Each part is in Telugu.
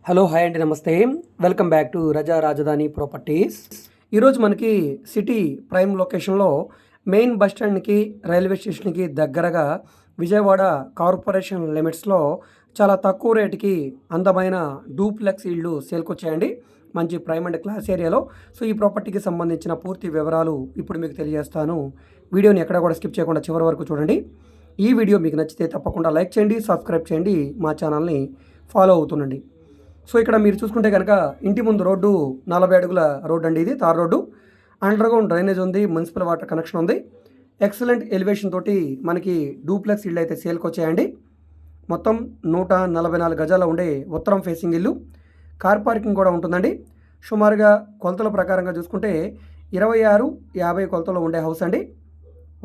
హలో హాయ్ అండి నమస్తే. వెల్కమ్ బ్యాక్ టు రజా రాజధాని ప్రాపర్టీస్. ఈరోజు మనకి సిటీ ప్రైమ్ లొకేషన్లో మెయిన్ బస్ స్టాండ్కి రైల్వే స్టేషన్కి దగ్గరగా విజయవాడ కార్పొరేషన్ లిమిట్స్లో చాలా తక్కువ రేటుకి అందమైన డూప్లెక్స్ ఇళ్ళు సేల్కొచ్చాయండి. మంచి ప్రైమ్ అండ్ క్లాస్ ఏరియాలో. సో ఈ ప్రాపర్టీకి సంబంధించిన పూర్తి వివరాలు ఇప్పుడు మీకు తెలియజేస్తాను. వీడియోని ఎక్కడ కూడా స్కిప్ చేయకుండా చివరి వరకు చూడండి. ఈ వీడియో మీకు నచ్చితే తప్పకుండా లైక్ చేయండి, సబ్స్క్రైబ్ చేయండి, మా ఛానల్ని ఫాలో అవుతుండండి. సో ఇక్కడ మీరు చూసుకుంటే కనుక ఇంటి ముందు రోడ్డు 40 అడుగుల రోడ్డు అండి. ఇది తార్ రోడ్డు. అండర్గ్రౌండ్ డ్రైనేజ్ ఉంది, మున్సిపల్ వాటర్ కనెక్షన్ ఉంది. ఎక్సలెంట్ ఎలివేషన్ తోటి మనకి డూప్లెక్స్ ఇల్లు అయితే సేల్కి వచ్చాయండి. మొత్తం 144 గజాల ఉండే ఉత్తరం ఫేసింగ్ ఇల్లు. కార్ పార్కింగ్ కూడా ఉంటుందండి. సుమారుగా కొలతల ప్రకారంగా చూసుకుంటే 26-50 కొలతలో ఉండే హౌస్ అండి.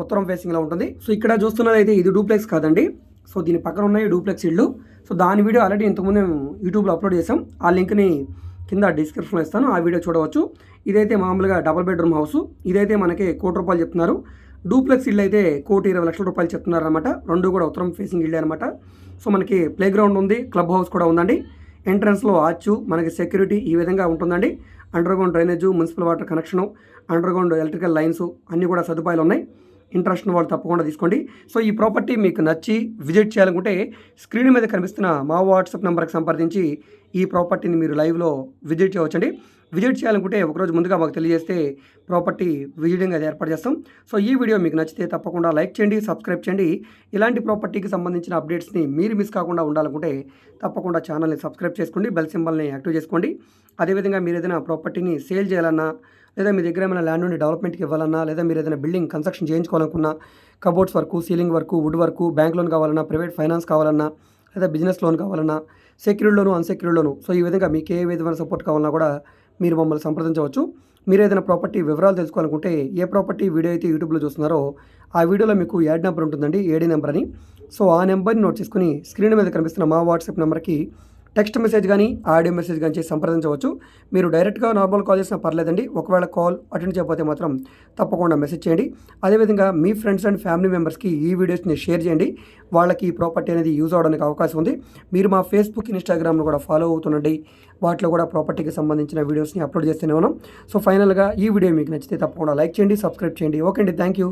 ఉత్తరం ఫేసింగ్లో ఉంటుంది. సో ఇక్కడ చూస్తున్నది అయితే ఇది డూప్లెక్స్ కాదండి. సో దీని పక్కన ఉన్నాయి డూప్లెక్స్ ఇళ్ళు. సో దాని వీడియో ఆల్రెడీ ఇంతకుముందు యూట్యూబ్లో అప్లోడ్ చేసాం. ఆ లింక్ని కింద డిస్క్రిప్షన్లో ఇస్తాను, ఆ వీడియో చూడవచ్చు. ఇదైతే మామూలుగా డబుల్ బెడ్రూమ్ హౌస్. ఇదైతే మనకి ₹1,00,00,000 చెప్తున్నారు. డూప్లెక్స్ ఇళ్ళు అయితే ₹1,20,00,000 చెప్తున్నారు అనమాట. రెండు కూడా ఉత్తరం ఫేసింగ్ ఇళ్ళే అనమాట. సో మనకి ప్లే గ్రౌండ్ ఉంది, క్లబ్ హౌస్ కూడా ఉందండి. ఎంట్రన్స్లో ఆర్చ్, మనకి సెక్యూరిటీ ఈ విధంగా ఉంటుందండి. Underground drainage, municipal water connection, underground electrical lines అన్నీ కూడా సదుపాయాలు ఉన్నాయి. ఇంట్రెస్ట్ ఉన్న వాళ్ళు తప్పకుండా తీసుకోండి. సో ఈ ప్రాపర్టీ మీకు నచ్చి విజిట్ చేయాలనుకుంటే స్క్రీన్ మీద కనిపిస్తున్న మా వాట్సాప్ నెంబర్కి సంప్రదించి ఈ ప్రాపర్టీని మీరు లైవ్లో విజిట్ చేయవచ్చండి. విజిట్ చేయాలనుకుంటే ఒకరోజు ముందుగా మాకు తెలియజేస్తే ప్రాపర్టీ విజిటింగ్ అది ఏర్పాటు చేస్తాం. సో ఈ వీడియో మీకు నచ్చితే తప్పకుండా లైక్ చేయండి, సబ్స్క్రైబ్ చేయండి. ఇలాంటి ప్రాపర్టీకి సంబంధించిన అప్డేట్స్ని మీరు మిస్ కాకుండా ఉండాలనుకుంటే తప్పకుండా ఛానల్ని సబ్స్క్రైబ్ చేసుకోండి, బెల్ సింబల్ని యాక్టివ్ చేసుకోండి. అదేవిధంగా మీరు ఏదైనా ప్రాపర్టీని సేల్ చేయాలన్నా, లేదా మీ దగ్గర ఏమైనా ల్యాండ్ నుండి డెవలప్మెంట్కి ఇవ్వాలన్నా, లేదా మీరు ఏదైనా బిల్డింగ్ కన్స్ట్రక్షన్ చేయించుకోవాలనుకున్నా, cupboards work, ceiling work, wood work, bank loan కావాలన్నా, ప్రైవేట్ ఫైనాన్స్ కావాలన్నా, లేదా బిజినెస్ లోన్ కావాలన్నా, secured loan, unsecured loan, so ఈ విధంగా మీకు ఏ విధమైన సపోర్ట్ కావాలన్నా కూడా మీరు మమ్మల్ని సంప్రదించవచ్చు. మీరు ఏదైనా ప్రాపర్టీ వివరాలు తెలుసుకోవాలనుకుంటే ఏ ప్రాపర్టీ వీడియో అయితే యూట్యూబ్లో చూస్తున్నారో ఆ వీడియోలో మీకు యాడ్ నెంబర్ ఉంటుందండి, ఏడీ నెంబర్ అని. సో ఆ నెంబర్ని నోట్ చేసుకుని స్క్రీన్ మీద కనిపిస్తున్న మా వాట్సాప్ నెంబర్కి టెక్స్ట్ మెసేజ్ కానీ ఆడియో మెసేజ్ కానీ చేసి సంప్రదించవచ్చు. మీరు డైరెక్ట్గా నార్మల్ కాల్ చేసినా పర్లేదండి. ఒకవేళ కాల్ అటెండ్ చేయకపోతే మాత్రం తప్పకుండా మెసేజ్ చేయండి. అదేవిధంగా మీ ఫ్రెండ్స్ అండ్ ఫ్యామిలీ మెంబర్స్కి ఈ వీడియోస్ని షేర్ చేయండి. వాళ్ళకి ఈ ప్రాపర్టీ అనేది యూజ్ అవడానికి అవకాశం ఉంది. మీరు మా ఫేస్బుక్, ఇన్స్టాగ్రామ్ను కూడా ఫాలో అవుతుండండి. వాటిలో కూడా ప్రాపర్టీకి సంబంధించిన వీడియోస్ని అప్లోడ్ చేస్తూనే ఉన్నాం. సో ఫైనల్గా ఈ వీడియో మీకు నచ్చితే తప్పకుండా లైక్ చేయండి, సబ్స్క్రైబ్ చేయండి. ఓకే అండి, థ్యాంక్ యూ.